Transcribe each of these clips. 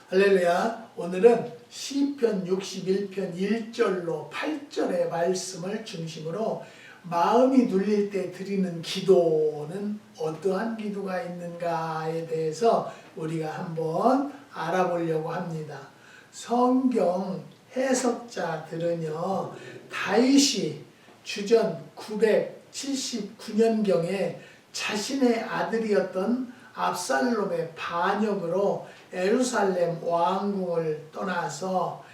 할렐루야. 오늘은 시편 61편 1절로 8절의 말씀을 중심으로 마음이 눌릴 때 드리는 기도는 어떠한 기도가 있는가에 대해서 우리가 한번 알아보려고 합니다. 성경 해석자들은요, 다윗이 주전 979년경에 자신의 아들이었던 압살롬의 반역으로 예루살렘 왕궁을 떠나서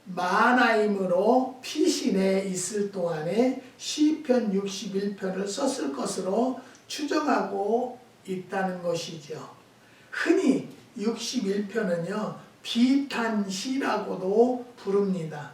마하나임으로 피신해 있을 동안에 시편 61편을 썼을 것으로 추정하고 있다는 것이죠. 흔히 61편은요 비탄시라고도 부릅니다.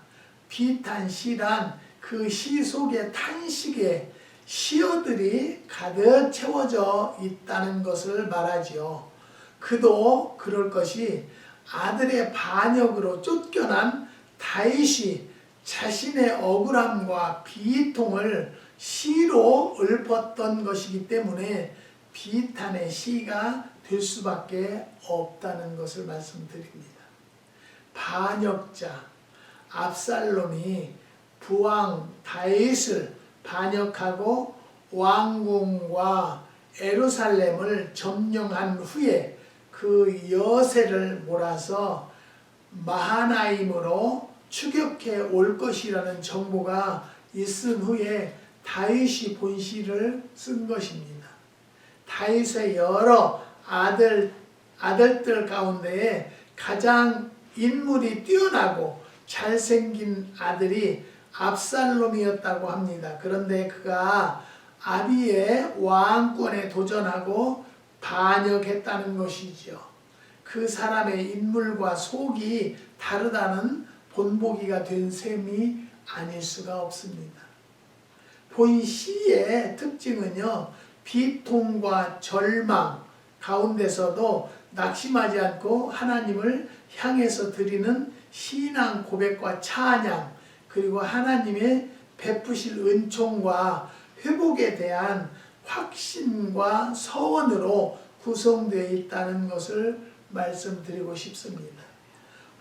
비탄시란 그 시 속의 탄식에 시어들이 가득 채워져 있다는 것을 말하지요. 그도 그럴 것이 아들의 반역으로 쫓겨난 다윗이 자신의 억울함과 비통을 시로 읊었던 것이기 때문에 비탄의 시가 될 수밖에 없다는 것을 말씀드립니다. 반역자 압살롬이 부왕 다윗을 반역하고 왕궁과 예루살렘을 점령한 후에 그 여세를 몰아서 마하나임으로 추격해 올 것이라는 정보가 있은 후에 다윗이 본시를 쓴 것입니다. 다윗의 여러 아들들 가운데 가장 인물이 뛰어나고 잘생긴 아들이 압살롬이었다고 합니다. 그런데 그가 아비의 왕권에 도전하고 반역했다는 것이죠. 그 사람의 인물과 속이 다르다는 본보기가 된 셈이 아닐 수가 없습니다. 본 시의 특징은요, 비통과 절망 가운데서도 낙심하지 않고 하나님을 향해서 드리는 신앙 고백과 찬양, 그리고 하나님의 베푸실 은총과 회복에 대한 확신과 서원으로 구성되어 있다는 것을 말씀드리고 싶습니다.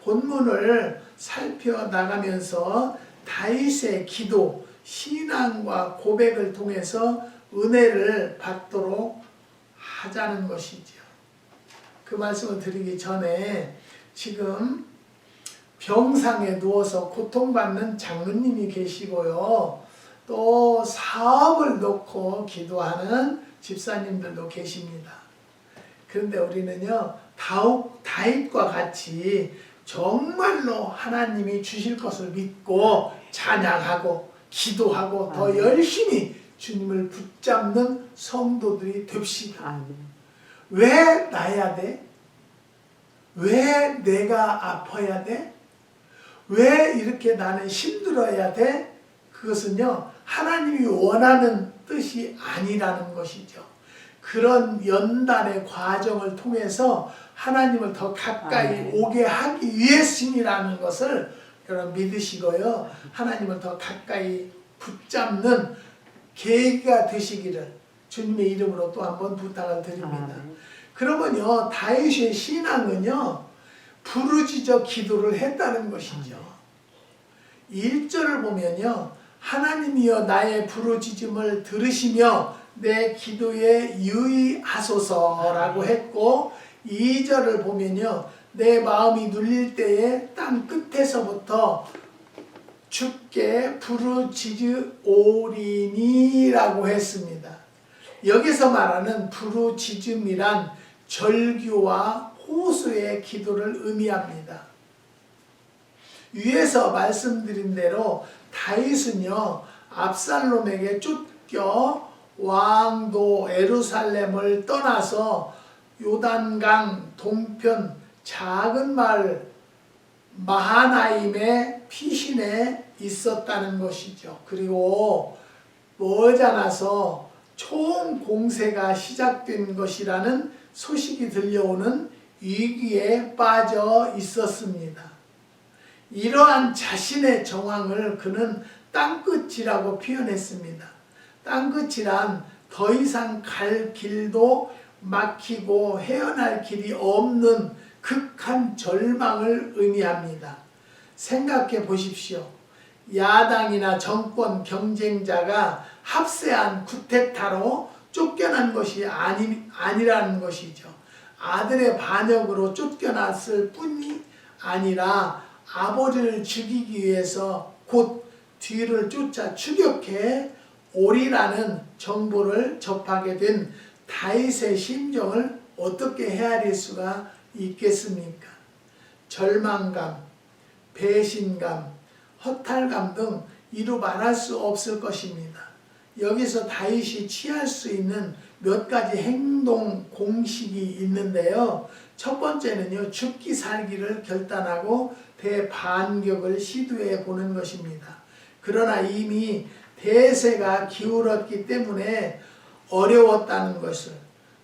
본문을 살펴나가면서 다윗의 기도, 신앙과 고백을 통해서 은혜를 받도록 하자는 것이죠. 그 말씀을 드리기 전에 지금 병상에 누워서 고통받는 장로님이 계시고요. 또 사업을 놓고 기도하는 집사님들도 계십니다. 그런데 우리는요, 다윗과 같이 정말로 하나님이 주실 것을 믿고 찬양하고 기도하고 더 열심히 주님을 붙잡는 성도들이 됩시다. 왜 나야 돼? 왜 내가 아파야 돼? 왜 이렇게 나는 힘들어야 돼? 그것은요, 하나님이 원하는 뜻이 아니라는 것이죠. 그런 연단의 과정을 통해서 하나님을 더 가까이 오게 하기 위해서이라는 것을 여러분 믿으시고요. 하나님을 더 가까이 붙잡는 계기가 되시기를 주님의 이름으로 또 한번 부탁을 드립니다. 그러면요, 다윗의 신앙은요, 부르짖어 기도를 했다는 것이죠. 1절을 보면요, 하나님이여 나의 부르짖음을 들으시며 내 기도에 유의하소서라고 했고, 2절을 보면요, 내 마음이 눌릴 때에 땅 끝에서부터 주께 부르짖으오리니라고 했습니다. 여기서 말하는 부르짖음이란 절규와 호소의 기도를 의미합니다. 위에서 말씀드린 대로 다윗은요, 압살롬에게 쫓겨 왕도 예루살렘을 떠나서 요단강 동편 작은 마을 마하나임에 피신해 있었다는 것이죠. 그리고 머지않아서 총공세가 시작된 것이라는 소식이 들려오는 위기에 빠져 있었습니다. 이러한 자신의 정황을 그는 땅끝이라고 표현했습니다. 땅끝이란 더 이상 갈 길도 막히고 헤어날 길이 없는 극한 절망을 의미합니다. 생각해 보십시오. 야당이나 정권 경쟁자가 합세한 쿠데타로 쫓겨난 것이 아니라는 것이죠. 아들의 반역으로 쫓겨났을 뿐이 아니라 아버지를 죽이기 위해서 곧 뒤를 쫓아 추격해 오리라는 정보를 접하게 된 다윗의 심정을 어떻게 헤아릴 수가 있겠습니까? 절망감, 배신감, 허탈감 등 이루 말할 수 없을 것입니다. 여기서 다윗이 취할 수 있는 몇 가지 행동 공식이 있는데요. 첫 번째는요, 죽기 살기를 결단하고 대반격을 시도해 보는 것입니다. 그러나 이미 대세가 기울었기 때문에 어려웠다는 것을,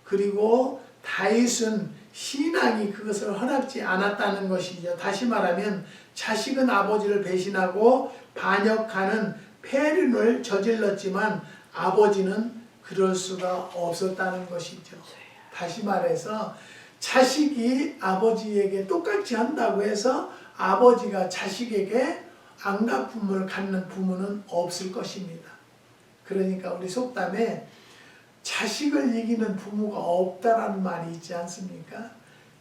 그리고 다윗은 신앙이 그것을 허락지 않았다는 것이죠. 다시 말하면 자식은 아버지를 배신하고 반역하는 폐륜을 저질렀지만 아버지는 그럴 수가 없었다는 것이죠. 다시 말해서 자식이 아버지에게 똑같이 한다고 해서 아버지가 자식에게 안갚음을 갖는 부모는 없을 것입니다. 그러니까 우리 속담에 자식을 이기는 부모가 없다라는 말이 있지 않습니까?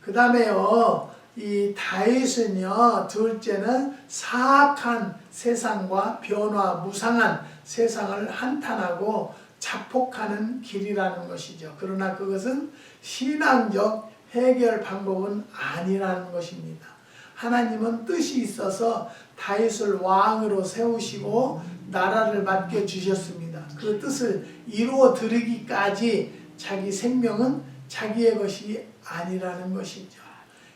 그 다음에요, 이 다윗은요, 둘째는 사악한 세상과 변화 무상한 세상을 한탄하고 자폭하는 길이라는 것이죠. 그러나 그것은 신앙적 해결 방법은 아니라는 것입니다. 하나님은 뜻이 있어서 다윗을 왕으로 세우시고 나라를 맡겨주셨습니다. 그 뜻을 이루어 드리기까지 자기 생명은 자기의 것이 아니라는 것이죠.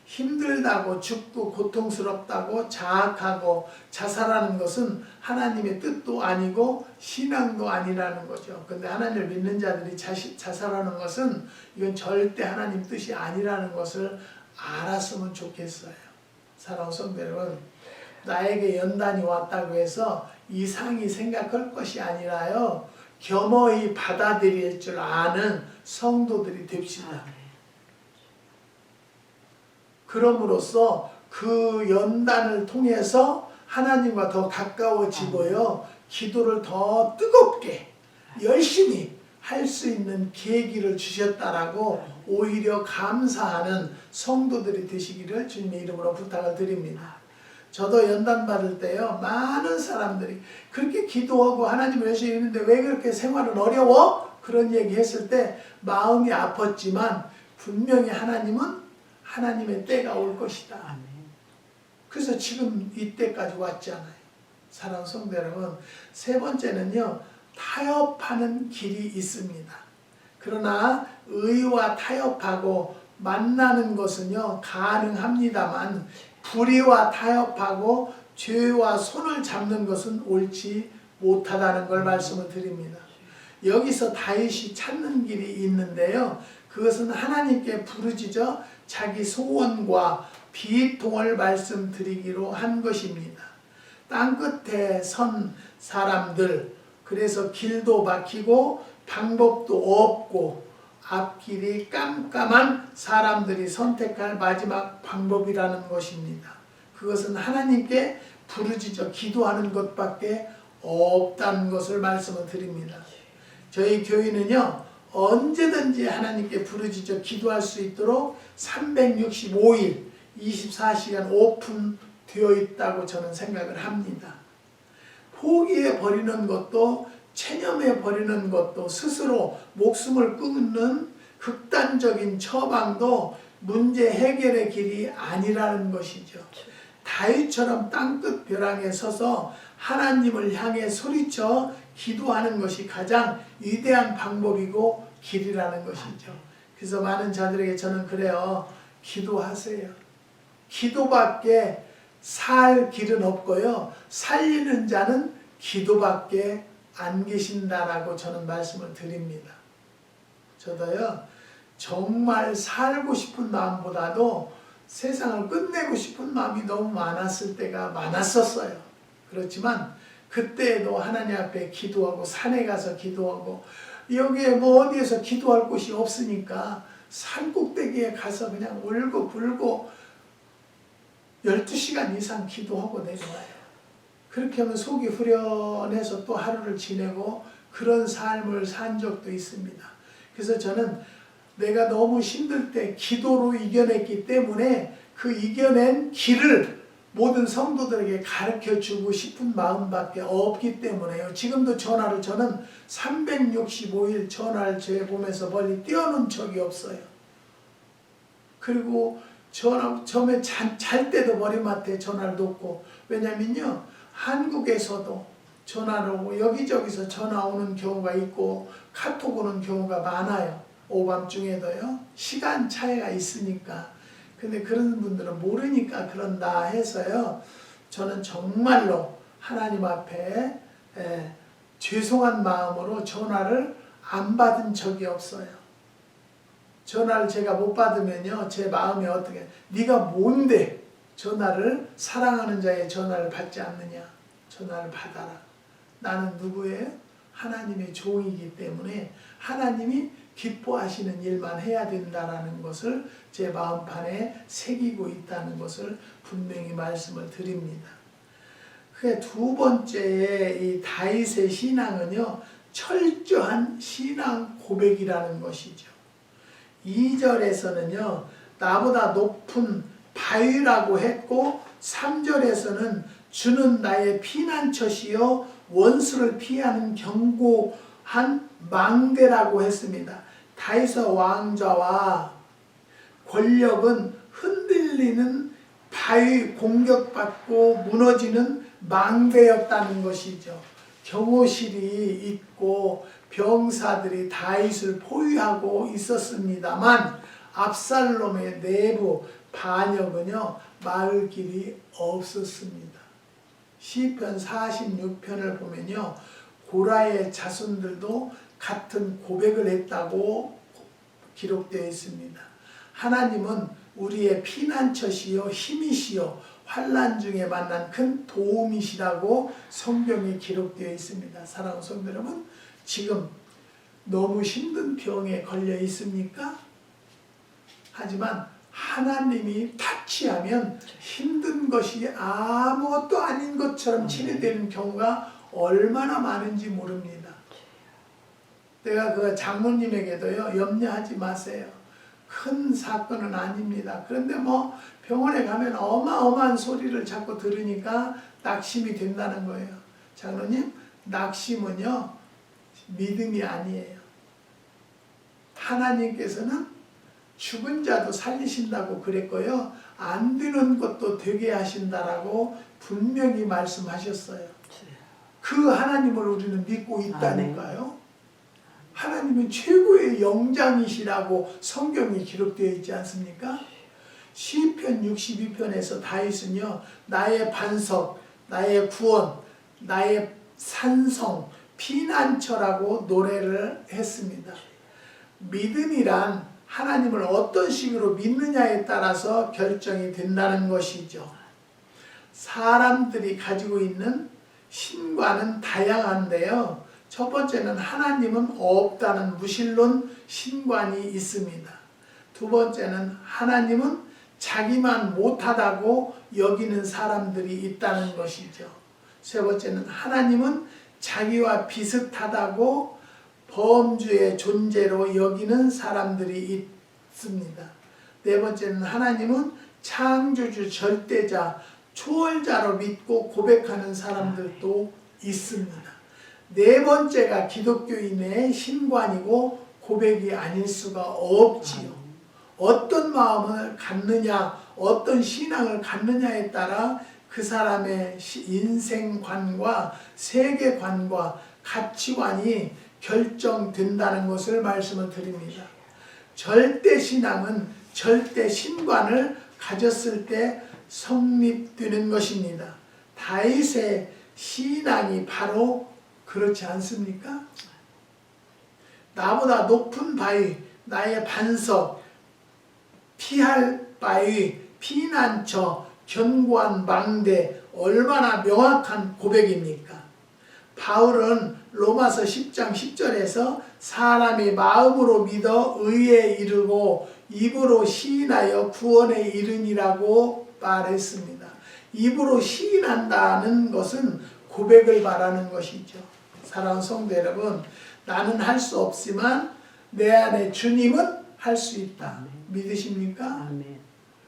힘들다고 죽고 고통스럽다고 자학하고 자살하는 것은 하나님의 뜻도 아니고 신앙도 아니라는 거죠. 근데 하나님을 믿는 자들이 자살하는 것은 이건 절대 하나님 뜻이 아니라는 것을 알았으면 좋겠어요. 사랑하는 성도 여러분, 나에게 연단이 왔다고 해서 이상히 생각할 것이 아니라요, 겸허히 받아들일 줄 아는 성도들이 됩시다. 그럼으로써 그 연단을 통해서 하나님과 더 가까워지고요, 기도를 더 뜨겁게 열심히 할 수 있는 계기를 주셨다라고 오히려 감사하는 성도들이 되시기를 주님의 이름으로 부탁을 드립니다. 저도 연단 받을 때요, 많은 사람들이 그렇게 기도하고 하나님을 열심히 했는데 왜 그렇게 생활은 어려워? 그런 얘기 했을 때 마음이 아팠지만 분명히 하나님은 하나님의 때가 올 것이다. 그래서 지금 이때까지 왔잖아요. 사랑하는 성도 여러분, 세 번째는요, 타협하는 길이 있습니다. 그러나 의와 타협하고 만나는 것은요, 가능합니다만 불의와 타협하고 죄와 손을 잡는 것은 옳지 못하다는 걸 말씀을 드립니다. 여기서 다윗이 찾는 길이 있는데요, 그것은 하나님께 부르짖어 자기 소원과 비통을 말씀드리기로 한 것입니다. 땅끝에 선 사람들, 그래서 길도 막히고 방법도 없고 앞길이 깜깜한 사람들이 선택할 마지막 방법이라는 것입니다. 그것은 하나님께 부르짖어 기도하는 것밖에 없다는 것을 말씀을 드립니다. 저희 교회는요, 언제든지 하나님께 부르짖어 기도할 수 있도록 365일 24시간 오픈되어 있다고 저는 생각을 합니다. 포기해 버리는 것도 체념해 버리는 것도 스스로 목숨을 끊는 극단적인 처방도 문제 해결의 길이 아니라는 것이죠. 다윗처럼 땅끝 벼랑에 서서 하나님을 향해 소리쳐 기도하는 것이 가장 위대한 방법이고 길이라는 것이죠. 그래서 많은 자들에게 저는 그래요. 기도하세요. 기도밖에 살 길은 없고요, 살리는 자는 기도밖에 안 계신다라고 저는 말씀을 드립니다. 저도요, 정말 살고 싶은 마음보다도 세상을 끝내고 싶은 마음이 너무 많았을 때가 많았었어요. 그렇지만 그때에도 하나님 앞에 기도하고 산에 가서 기도하고 여기에 뭐 어디에서 기도할 곳이 없으니까 산꼭대기에 가서 그냥 울고 불고 12시간 이상 기도하고 내려와요. 그렇게 하면 속이 후련해서 또 하루를 지내고 그런 삶을 산 적도 있습니다. 그래서 저는 내가 너무 힘들 때 기도로 이겨냈기 때문에 그 이겨낸 길을 모든 성도들에게 가르쳐주고 싶은 마음밖에 없기 때문에요. 지금도 전화를 저는 365일 전화를 제 몸에서 멀리 떼어놓은 적이 없어요. 그리고 처음에 잘 때도 머리맡에 전화를 놓고, 왜냐면요 한국에서도 전화를 오고 여기저기서 전화 오는 경우가 있고 카톡 오는 경우가 많아요. 오밤중에도요. 시간 차이가 있으니까. 근데 그런 분들은 모르니까 그런다 해서요. 저는 정말로 하나님 앞에 죄송한 마음으로 전화를 안 받은 적이 없어요. 전화를 제가 못 받으면요. 제 마음이 어떻게, 네가 뭔데 전화를, 사랑하는 자의 전화를 받지 않느냐. 전화를 받아라. 나는 누구예요? 하나님의 종이기 때문에 하나님이 기뻐하시는 일만 해야 된다는 것을 제 마음판에 새기고 있다는 것을 분명히 말씀을 드립니다. 그 두 번째 이 다윗의 신앙은요, 철저한 신앙 고백이라는 것이죠. 2절에서는요 나보다 높은 바위라고 했고, 3절에서는 주는 나의 피난처시요 원수를 피하는 견고한 망대라고 했습니다. 다윗의 왕좌와 권력은 흔들리는 바위, 공격받고 무너지는 망대였다는 것이죠. 경호실이 있고 병사들이 다윗을 포위하고 있었습니다만 압살롬의 내부 반역은요 막을 길이 없었습니다. 시편 46편을 보면요 고라의 자손들도 같은 고백을 했다고 기록되어 있습니다. 하나님은 우리의 피난처시요 힘이시요 환난 중에 만난 큰 도움이시라고 성경에 기록되어 있습니다. 사랑하는 성도 여러분, 지금 너무 힘든 병에 걸려 있습니까? 하지만 하나님이 타치하면 힘든 것이 아무것도 아닌 것처럼 치료되는 경우가 얼마나 많은지 모릅니다. 내가 그 장모님에게도요, 염려하지 마세요. 큰 사건은 아닙니다. 그런데 뭐 병원에 가면 어마어마한 소리를 자꾸 들으니까 낙심이 된다는 거예요. 장로님, 낙심은요 믿음이 아니에요. 하나님께서는 죽은 자도 살리신다고 그랬고요, 안 되는 것도 되게 하신다라고 분명히 말씀하셨어요. 그 하나님을 우리는 믿고 있다니까요. 하나님은 최고의 영장이시라고 성경이 기록되어 있지 않습니까? 시편 62편에서 다윗은요, 나의 반석, 나의 구원, 나의 산성, 피난처라고 노래를 했습니다. 믿음이란 하나님을 어떤 식으로 믿느냐에 따라서 결정이 된다는 것이죠. 사람들이 가지고 있는 신과는 다양한데요. 첫 번째는 하나님은 없다는 무신론 신관이 있습니다. 두 번째는 하나님은 자기만 못하다고 여기는 사람들이 있다는 것이죠. 세 번째는 하나님은 자기와 비슷하다고 범주의 존재로 여기는 사람들이 있습니다. 네 번째는 하나님은 창조주, 절대자, 초월자로 믿고 고백하는 사람들도 있습니다. 네 번째가 기독교인의 신관이고 고백이 아닐 수가 없지요. 어떤 마음을 갖느냐, 어떤 신앙을 갖느냐에 따라 그 사람의 인생관과 세계관과 가치관이 결정된다는 것을 말씀을 드립니다. 절대신앙은 절대신관을 가졌을 때 성립되는 것입니다. 다윗의 신앙이 바로 그렇지 않습니까? 나보다 높은 바위, 나의 반석, 피할 바위, 피난처, 견고한 망대, 얼마나 명확한 고백입니까? 바울은 로마서 10장 10절에서 사람이 마음으로 믿어 의에 이르고 입으로 시인하여 구원에 이르니라고 말했습니다. 입으로 시인한다는 것은 고백을 말하는 것이죠. 사랑하는 성도 여러분, 나는 할 수 없지만 내 안에 주님은 할 수 있다. 믿으십니까? 아멘.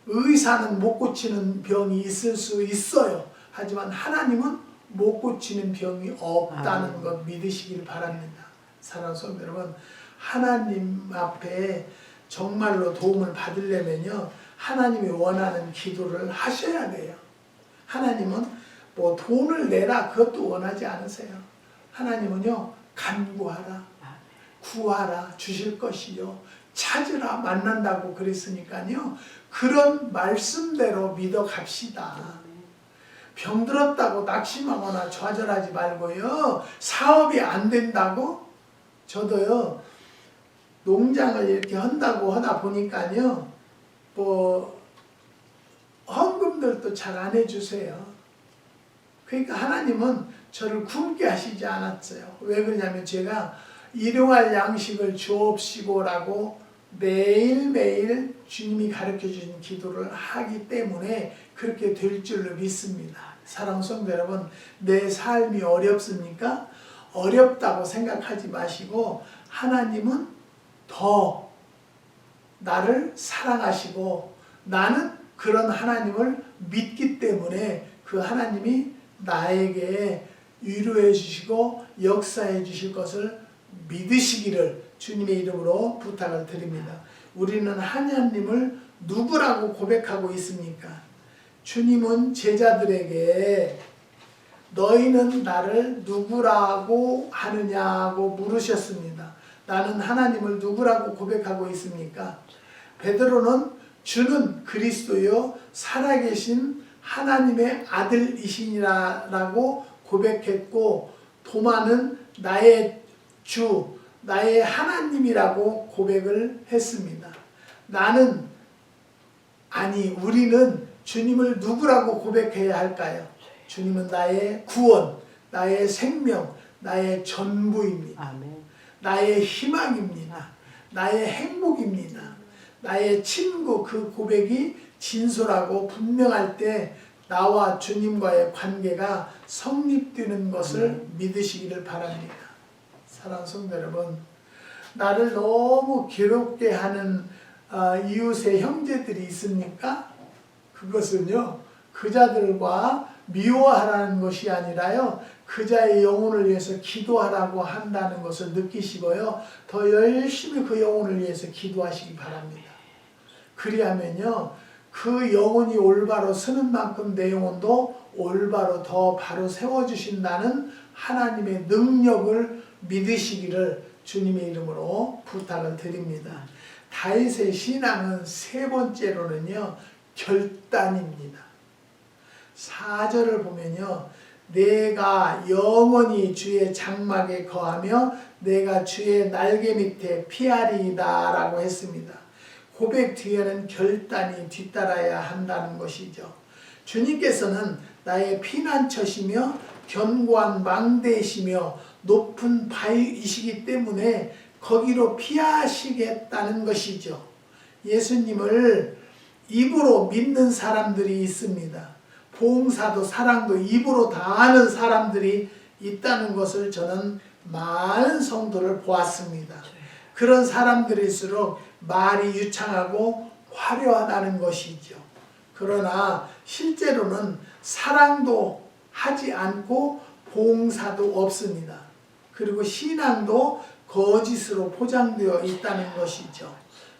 의사는 못 고치는 병이 있을 수 있어요. 하지만 하나님은 못 고치는 병이 없다는 것 믿으시길 바랍니다. 사랑하는 성도 여러분, 하나님 앞에 정말로 도움을 받으려면요, 하나님이 원하는 기도를 하셔야 돼요. 하나님은 뭐 돈을 내라 그것도 원하지 않으세요. 하나님은요, 간구하라, 구하라, 주실 것이요, 찾으라, 만난다고 그랬으니까요, 그런 말씀대로 믿어 갑시다. 병들었다고 낙심하거나 좌절하지 말고요, 사업이 안 된다고, 저도요 농장을 이렇게 한다고 하다 보니까요, 뭐 헌금들도 잘 안 해주세요. 그러니까 하나님은 저를 굶게 하시지 않았어요. 왜 그러냐면 제가 일용할 양식을 주옵시고라고 매일매일 주님이 가르쳐 주신 기도를 하기 때문에 그렇게 될 줄로 믿습니다. 사랑하는 성도 여러분, 내 삶이 어렵습니까? 어렵다고 생각하지 마시고 하나님은 더 나를 사랑하시고 나는 그런 하나님을 믿기 때문에 그 하나님이 나에게 위로해 주시고 역사해 주실 것을 믿으시기를 주님의 이름으로 부탁을 드립니다. 우리는 하나님을 누구라고 고백하고 있습니까? 주님은 제자들에게 너희는 나를 누구라고 하느냐고 물으셨습니다. 나는 하나님을 누구라고 고백하고 있습니까? 베드로는 주는 그리스도요 살아계신 하나님의 아들이시니라라고 고백했고, 도마는 나의 주, 나의 하나님이라고 고백을 했습니다. 우리는 주님을 누구라고 고백해야 할까요? 주님은 나의 구원, 나의 생명, 나의 전부입니다. 아멘. 나의 희망입니다. 나의 행복입니다. 나의 친구, 그 고백이 진솔하고 분명할 때 나와 주님과의 관계가 성립되는 것을 믿으시기를 바랍니다. 사랑하는 성도 여러분, 나를 너무 괴롭게 하는 이웃의 형제들이 있습니까? 그것은요, 그자들과 미워하라는 것이 아니라요, 그자의 영혼을 위해서 기도하라고 한다는 것을 느끼시고요, 더 열심히 그 영혼을 위해서 기도하시기 바랍니다. 그리하면요, 그 영혼이 올바로 서는 만큼 내 영혼도 올바로 더 바로 세워주신다는 하나님의 능력을 믿으시기를 주님의 이름으로 부탁을 드립니다. 다윗의 신앙은 세 번째로는요, 결단입니다. 4절을 보면요, 내가 영원히 주의 장막에 거하며 내가 주의 날개 밑에 피하리이다 라고 했습니다. 고백 뒤에는 결단이 뒤따라야 한다는 것이죠. 주님께서는 나의 피난처시며 견고한 망대이시며 높은 바위이시기 때문에 거기로 피하시겠다는 것이죠. 예수님을 입으로 믿는 사람들이 있습니다. 봉사도 사랑도 입으로 다 하는 사람들이 있다는 것을 저는 많은 성도를 보았습니다. 그런 사람들일수록 말이 유창하고 화려하다는 것이죠. 그러나 실제로는 사랑도 하지 않고 봉사도 없습니다. 그리고 신앙도 거짓으로 포장되어 있다는 것이죠.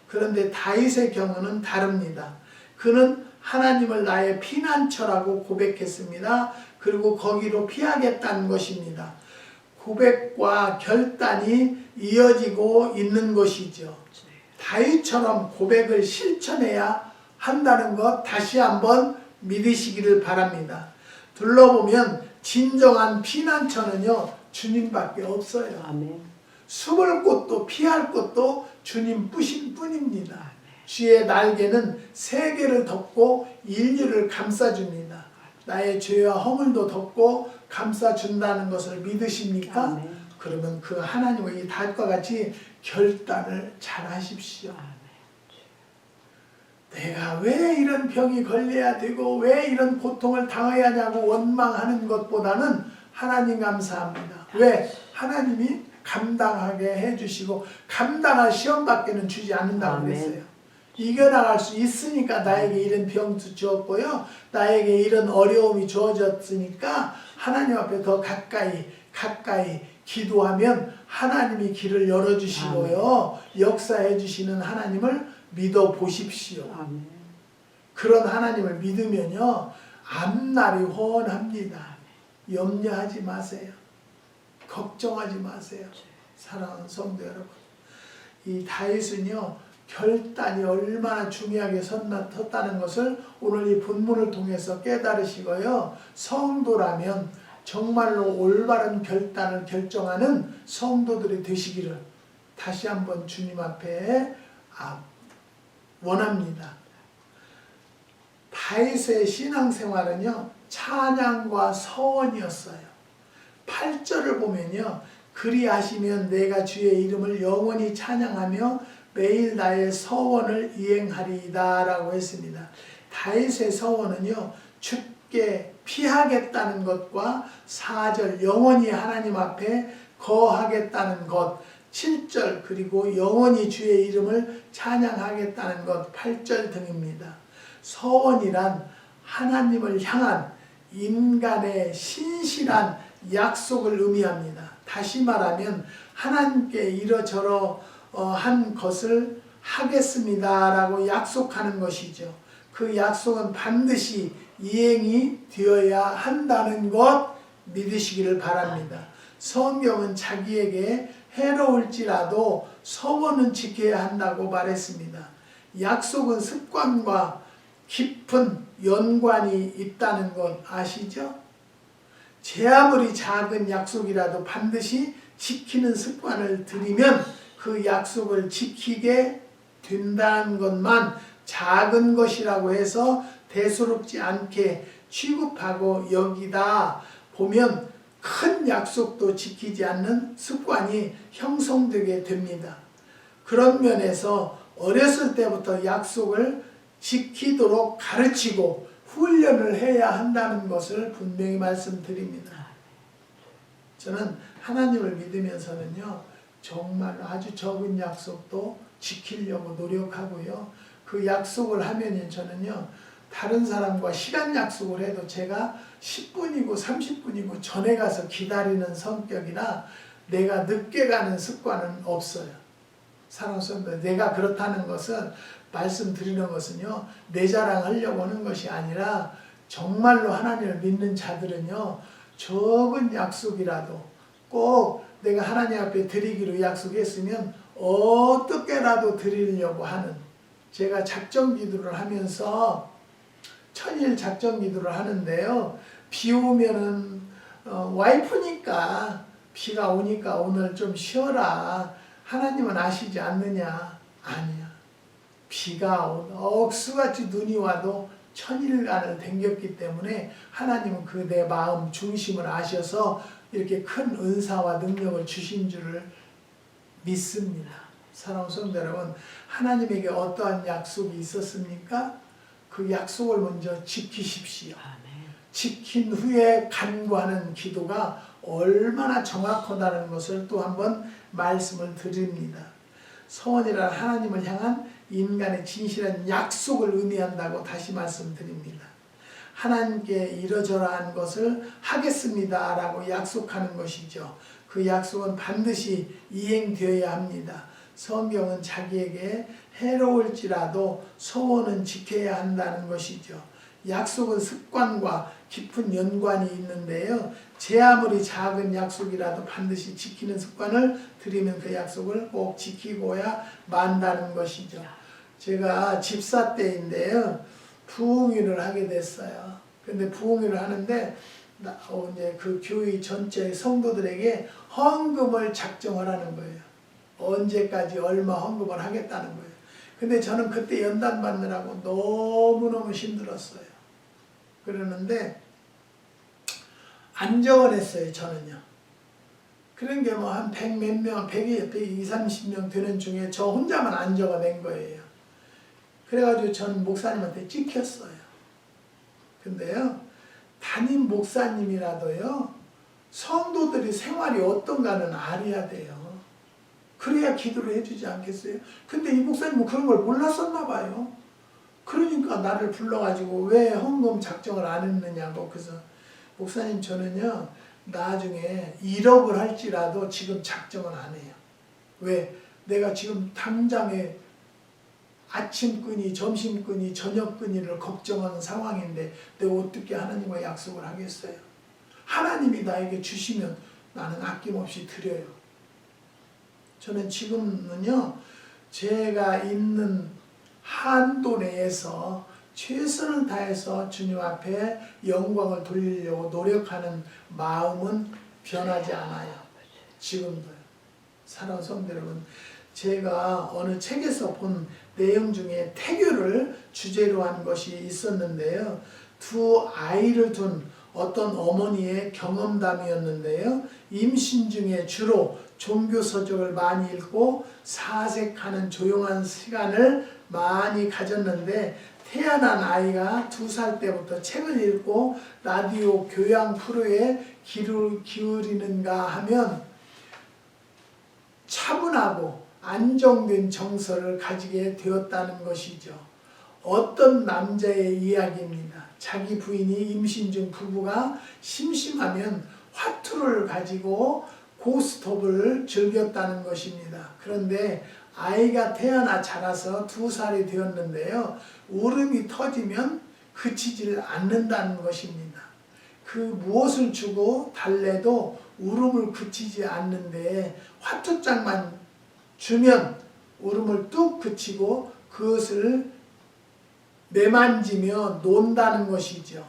그런데 다윗의 경우는 다릅니다. 그는 하나님을 나의 피난처라고 고백했습니다. 그리고 거기로 피하겠다는 것입니다. 고백과 결단이 이어지고 있는 것이죠. 다윗처럼 고백을 실천해야 한다는 것 다시 한번 믿으시기를 바랍니다. 둘러보면 진정한 피난처는요, 주님밖에 없어요. 아멘. 숨을 곳도 피할 곳도 주님 뿐입니다. 주의 날개는 세계를 덮고 인류를 감싸줍니다. 나의 죄와 허물도 덮고 감싸준다는 것을 믿으십니까? 아멘. 그러면 그 하나님의 이 다윗과 같이 결단을 잘 하십시오. 아멘. 내가 왜 이런 병이 걸려야 되고 왜 이런 고통을 당해야 하냐고 원망하는 것보다는 하나님 감사합니다. 왜? 하나님이 감당하게 해주시고 감당할 시험밖에는 주지 않는다고 아멘. 그랬어요. 이겨나갈 수 있으니까 나에게 이런 병도 주었고요. 나에게 이런 어려움이 주어졌으니까 하나님 앞에 더 가까이 기도하면 하나님이 길을 열어주시고요. 역사해 주시는 하나님을 믿어보십시오. 아멘. 그런 하나님을 믿으면요. 앞날이 훤합니다. 염려하지 마세요. 걱정하지 마세요. 사랑하는 성도 여러분. 이 다윗은요. 결단이 얼마나 중요하게 섰다는 것을 오늘 이 본문을 통해서 깨달으시고요. 성도라면 정말로 올바른 결단을 결정하는 성도들이 되시기를 다시 한번 주님 앞에 원합니다. 다윗의 신앙생활은요. 찬양과 서원이었어요. 8절을 보면요. 그리하시면 내가 주의 이름을 영원히 찬양하며 매일 나의 서원을 이행하리이다 라고 했습니다. 다윗의 서원은요. 죽게 피하겠다는 것과 4절 영원히 하나님 앞에 거하겠다는 것 7절 그리고 영원히 주의 이름을 찬양하겠다는 것 8절 등입니다. 서원이란 하나님을 향한 인간의 신실한 약속을 의미합니다. 다시 말하면 하나님께 이러저러 한 것을 하겠습니다 라고 약속하는 것이죠. 그 약속은 반드시 이행이 되어야 한다는 것 믿으시기를 바랍니다. 성경은 자기에게 해로울지라도 서원은 지켜야 한다고 말했습니다. 약속은 습관과 깊은 연관이 있다는 것 아시죠? 제 아무리 작은 약속이라도 반드시 지키는 습관을 들이면 그 약속을 지키게 된다는 것만 작은 것이라고 해서 대수롭지 않게 취급하고 여기다 보면 큰 약속도 지키지 않는 습관이 형성되게 됩니다. 그런 면에서 어렸을 때부터 약속을 지키도록 가르치고 훈련을 해야 한다는 것을 분명히 말씀드립니다. 저는 하나님을 믿으면서는요. 정말 아주 적은 약속도 지키려고 노력하고요. 그 약속을 하면 저는요. 다른 사람과 시간 약속을 해도 제가 10분이고 30분이고 전에 가서 기다리는 성격이라 내가 늦게 가는 습관은 없어요. 사랑하는 성도, 내가 그렇다는 것은 말씀드리는 것은요. 내 자랑하려고 하는 것이 아니라 정말로 하나님을 믿는 자들은요. 적은 약속이라도 꼭 내가 하나님 앞에 드리기로 약속했으면 어떻게라도 드리려고 하는 제가 작전 기도를 하면서 천일 작전 기도를 하는데요. 비 오면은 와이프니까 비가 오니까 오늘 좀 쉬어라. 하나님은 아시지 않느냐? 아니야. 비가 억수같이 눈이 와도 천일간을 댕겼기 때문에 하나님은 그 내 마음 중심을 아셔서 이렇게 큰 은사와 능력을 주신 줄을 믿습니다. 사랑하는 성도 여러분, 하나님에게 어떠한 약속이 있었습니까? 그 약속을 먼저 지키십시오. 지킨 후에 간구하는 기도가 얼마나 정확하다는 것을 또 한번 말씀을 드립니다. 서원이란 하나님을 향한 인간의 진실한 약속을 의미한다고 다시 말씀드립니다. 하나님께 이러저러한 것을 하겠습니다 라고 약속하는 것이죠. 그 약속은 반드시 이행되어야 합니다. 성경은 자기에게 해로울지라도 서원은 지켜야 한다는 것이죠. 약속은 습관과 깊은 연관이 있는데요. 제 아무리 작은 약속이라도 반드시 지키는 습관을 들이면 그 약속을 꼭 지키고야 만다는 것이죠. 제가 집사 때인데요. 부흥회를 하게 됐어요. 근데 부흥회를 하는데 이제 그 교회 전체 성도들에게 헌금을 작정하라는 거예요. 언제까지 얼마 헌금을 하겠다는 거예요. 근데 저는 그때 연단 받느라고 너무너무 힘들었어요. 그러는데 안 적어냈어요, 저는요. 그런 게 뭐 한 100 몇 명, 120, 30명 되는 중에 저 혼자만 안 적어낸 거예요. 그래가지고 저는 목사님한테 찍혔어요. 근데요, 담임 목사님이라도요, 성도들이 생활이 어떤가는 알아야 돼요. 그래야 기도를 해주지 않겠어요? 근데 이 목사님은 그런 걸 몰랐었나 봐요. 그러니까 나를 불러가지고 왜 헌금 작정을 안 했느냐고. 그래서 목사님, 저는요 나중에 1억을 할지라도 지금 작정을 안 해요. 왜? 내가 지금 당장에 아침끈이, 점심끈이, 저녁끈이를 걱정하는 상황인데 내가 어떻게 하나님과 약속을 하겠어요? 하나님이 나에게 주시면 나는 아낌없이 드려요. 저는 지금은요, 제가 있는 한도 내에서 최선을 다해서 주님 앞에 영광을 돌리려고 노력하는 마음은 변하지 않아요. 지금도요. 사랑하는 성도 여러분, 제가 어느 책에서 본 내용 중에 태교를 주제로 한 것이 있었는데요. 두 아이를 둔 어떤 어머니의 경험담이었는데요. 임신 중에 주로 종교서적을 많이 읽고 사색하는 조용한 시간을 많이 가졌는데, 태어난 아이가 2살 때부터 책을 읽고 라디오 교양 프로에 귀를 기울이는가 하면 차분하고 안정된 정서를 가지게 되었다는 것이죠. 어떤 남자의 이야기입니다. 자기 부인이 임신 중 부부가 심심하면 화투를 가지고 고스톱을 즐겼다는 것입니다. 그런데 아이가 태어나 자라서 2살이 되었는데요. 울음이 터지면 그치질 않는다는 것입니다. 그 무엇을 주고 달래도 울음을 그치지 않는데 화투장만 주면 울음을 뚝 그치고 그것을 매만지며 논다는 것이죠.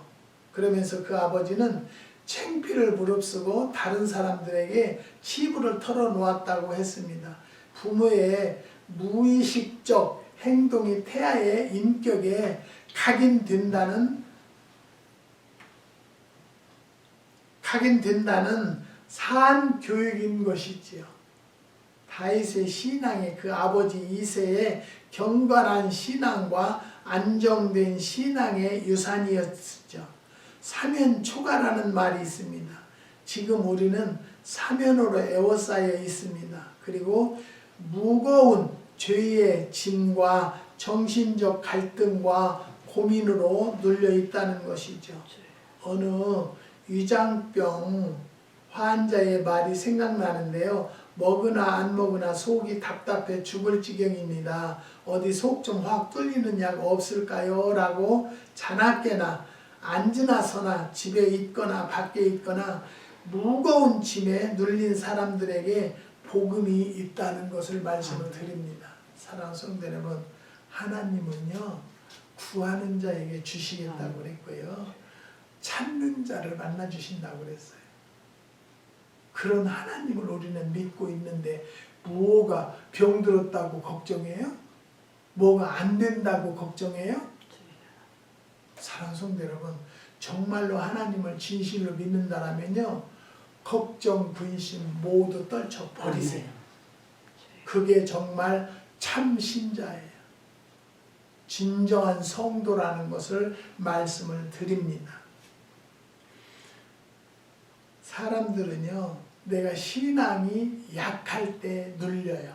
그러면서 그 아버지는 창피를 무릅쓰고 다른 사람들에게 치부를 털어놓았다고 했습니다. 부모의 무의식적 행동이 태아의 인격에 각인된다는 산교육인 것이지요. 다윗의 신앙이 그 아버지 이새의 경건한 신앙과 안정된 신앙의 유산이었죠. 사면초가라는 말이 있습니다. 지금 우리는 사면으로 에워싸여 있습니다. 그리고 무거운 죄의 짐과 정신적 갈등과 고민으로 눌려 있다는 것이죠. 어느 위장병 환자의 말이 생각나는데요. 먹으나 안 먹으나 속이 답답해 죽을 지경입니다. 어디 속 좀 확 뚫리는 약 없을까요? 라고 자나깨나 앉으나 서나 집에 있거나 밖에 있거나 무거운 짐에 눌린 사람들에게 복음이 있다는 것을 말씀을 드립니다. 사랑하는 성도 여러분, 하나님은요 구하는 자에게 주시겠다고 그랬고요, 찾는 자를 만나 주신다고 그랬어요. 그런 하나님을 우리는 믿고 있는데 뭐가 병들었다고 걱정해요? 뭐가 안 된다고 걱정해요? 사랑하는 성도 여러분, 정말로 하나님을 진실로 믿는다라면요, 걱정, 근심 모두 떨쳐버리세요. 그게 정말 참 신자예요. 진정한 성도라는 것을 말씀을 드립니다. 사람들은요, 내가 신앙이 약할 때 눌려요.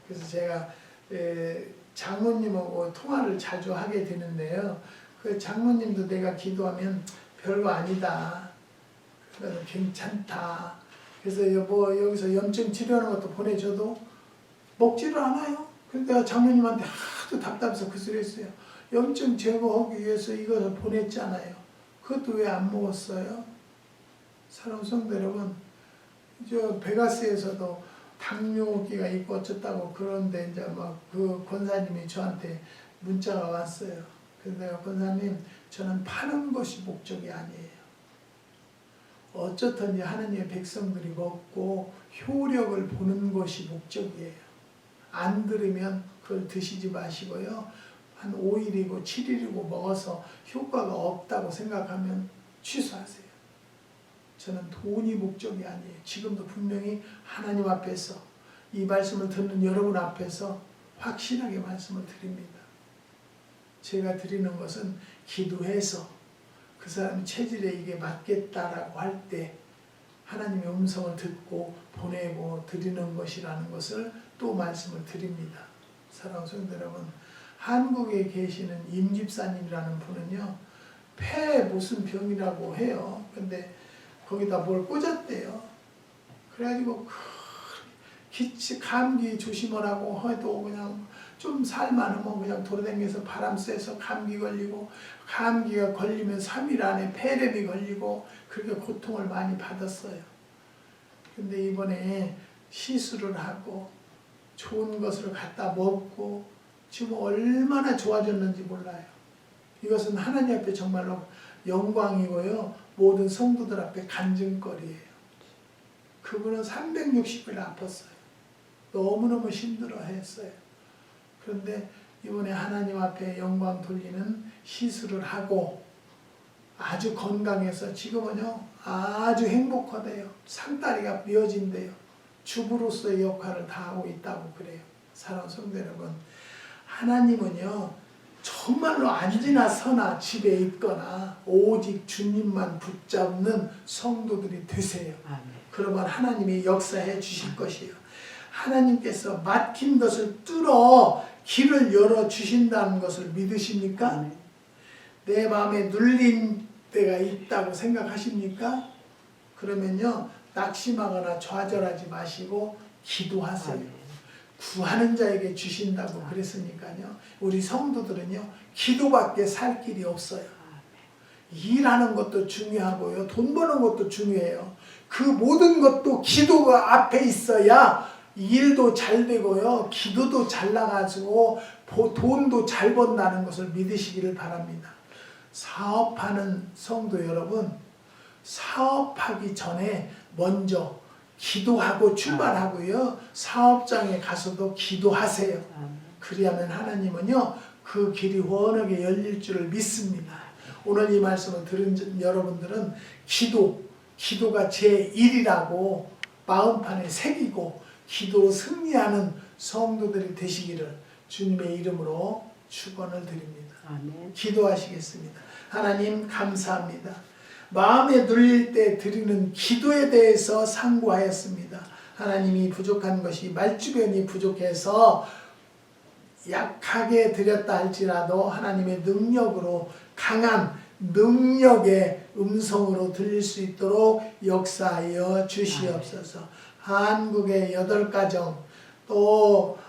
그래서 제가 장모님하고 통화를 자주 하게 되는데요. 그 장모님도 내가 기도하면 별거 아니다, 괜찮다, 그래서 여보 여기서 염증 치료하는 것도 보내줘도 먹지를 않아요. 그래서 내가 장모님한테 하도 답답해서 그 소리 했어요. 염증 제거하기 위해서 이것을 보냈잖아요. 그것도 왜 안 먹었어요? 사랑하는 성도 여러분, 저 베가스에서도 당뇨기가 있고 어쩌다고 그런데 이제 막 그 권사님이 저한테 문자가 왔어요. 그래서 내가 권사님, 저는 파는 것이 목적이 아니에요. 어쩌든지 하나님의 백성들이 먹고 효력을 보는 것이 목적이에요. 안 들으면 그걸 드시지 마시고요. 한 5일이고 7일이고 먹어서 효과가 없다고 생각하면 취소하세요. 저는 돈이 목적이 아니에요. 지금도 분명히 하나님 앞에서 이 말씀을 듣는 여러분 앞에서 확실하게 말씀을 드립니다. 제가 드리는 것은 기도해서 그 사람 체질에 이게 맞겠다라고 할 때 하나님의 음성을 듣고 보내고 드리는 것이라는 것을 또 말씀을 드립니다. 사랑하는 성도 여러분, 한국에 계시는 임 집사님이라는 분은요, 폐 무슨 병이라고 해요. 근데 거기다 뭘 꽂았대요. 그래가지고 감기 조심하라고 해도 그냥 좀 살만하면 그냥 돌아다니면서 바람 쐬서 감기 걸리고, 감기가 걸리면 3일 안에 폐렴이 걸리고 그렇게 고통을 많이 받았어요. 근데 이번에 시술을 하고 좋은 것을 갖다 먹고 지금 얼마나 좋아졌는지 몰라요. 이것은 하나님 앞에 정말로 영광이고요, 모든 성도들 앞에 간증거리예요. 그분은 360일 아팠어요. 너무너무 힘들어했어요. 그런데 이번에 하나님 앞에 영광 돌리는 시술을 하고 아주 건강해서 지금은요 아주 행복하대요. 상다리가 삐어진대요. 주부로서의 역할을 다하고 있다고 그래요. 사랑하는 성도 여러분, 하나님은요 정말로 앉으나 서나 집에 있거나 오직 주님만 붙잡는 성도들이 되세요. 그러면 하나님이 역사해 주실 것이에요. 하나님께서 막힌 것을 뚫어 길을 열어 주신다는 것을 믿으십니까? 내 마음에 눌린 때가 있다고 생각하십니까? 그러면요 낙심하거나 좌절하지 마시고 기도하세요. 구하는 자에게 주신다고 그랬으니까요. 우리 성도들은요 기도밖에 살 길이 없어요. 일하는 것도 중요하고요, 돈 버는 것도 중요해요. 그 모든 것도 기도가 앞에 있어야 일도 잘 되고요, 기도도 잘 나가지고 돈도 잘 번다는 것을 믿으시기를 바랍니다. 사업하는 성도 여러분, 사업하기 전에 먼저 기도하고 출발하고요, 사업장에 가서도 기도하세요. 그리하면 하나님은요 그 길이 원하게 열릴 줄을 믿습니다. 오늘 이 말씀을 들은 여러분들은 기도가 제1이라고 마음판에 새기고 기도로 승리하는 성도들이 되시기를 주님의 이름으로 축원을 드립니다. 아멘. 기도하시겠습니다. 하나님 감사합니다. 마음에 눌릴 때 드리는 기도에 대해서 상고하였습니다. 하나님이 부족한 것이 말주변이 부족해서 약하게 드렸다 할지라도 하나님의 능력으로, 강한 능력의 음성으로 들릴 수 있도록 역사하여 주시옵소서. 한국의 8가정, 또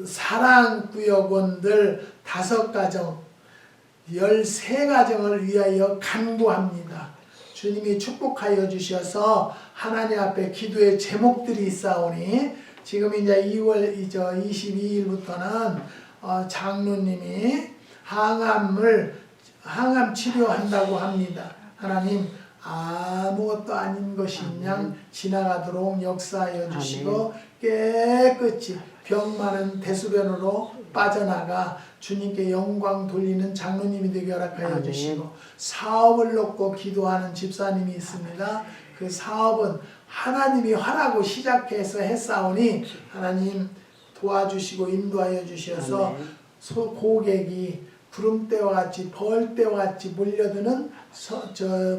사랑구역원들 5가정, 13가정을 위하여 간구합니다. 주님이 축복하여 주셔서 하나님 앞에 기도의 제목들이 있사오니, 지금 이제 2월 22일부터는 장로님이 항암 치료한다고 합니다. 하나님 아무것도 아닌 것이 양 지나가도록 역사하여 주시고 깨끗이 병 많은 대수변으로 빠져나가 주님께 영광 돌리는 장로님이 되게 허락하여 주시고, 사업을 놓고 기도하는 집사님이 있습니다. 그 사업은 하나님이 하라고 시작해서 했사오니 하나님 도와주시고 인도하여 주셔서 고객이 구름대와 같이 벌대와 같이 몰려드는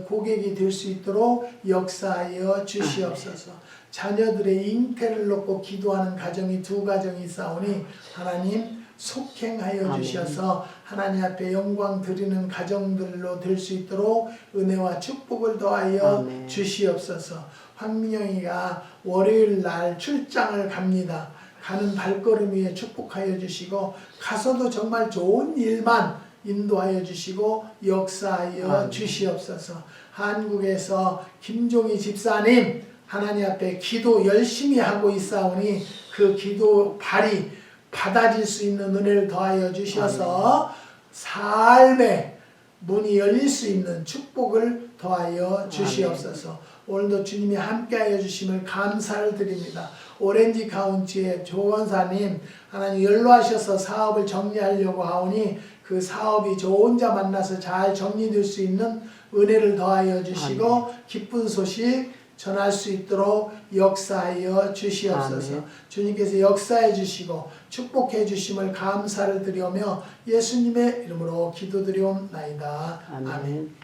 고객이 될 수 있도록 역사하여 주시옵소서. 자녀들의 잉태를 놓고 기도하는 가정이 2가정이 있사오니 하나님 속행하여 주셔서 하나님 앞에 영광 드리는 가정들로 될 수 있도록 은혜와 축복을 더하여 주시옵소서. 황민영이가 월요일 날 출장을 갑니다. 가는 발걸음 위에 축복하여 주시고, 가서도 정말 좋은 일만 인도하여 주시고 역사하여 주시옵소서. 한국에서 김종희 집사님 하나님 앞에 기도 열심히 하고 있사오니 그 기도 발이 받아질 수 있는 은혜를 더하여 주셔서 삶의 문이 열릴 수 있는 축복을 더하여 주시옵소서. 오늘도 주님이 함께하여 주심을 감사를 드립니다. 오렌지 카운티의 조원사님 하나님 연로하셔서 사업을 정리하려고 하오니 그 사업이 저 혼자 만나서 잘 정리될 수 있는 은혜를 더하여 주시고 기쁜 소식 전할 수 있도록 역사하여 주시옵소서. 아멘. 주님께서 역사해 주시고 축복해 주심을 감사를 드리며 예수님의 이름으로 기도드리옵나이다. 아멘.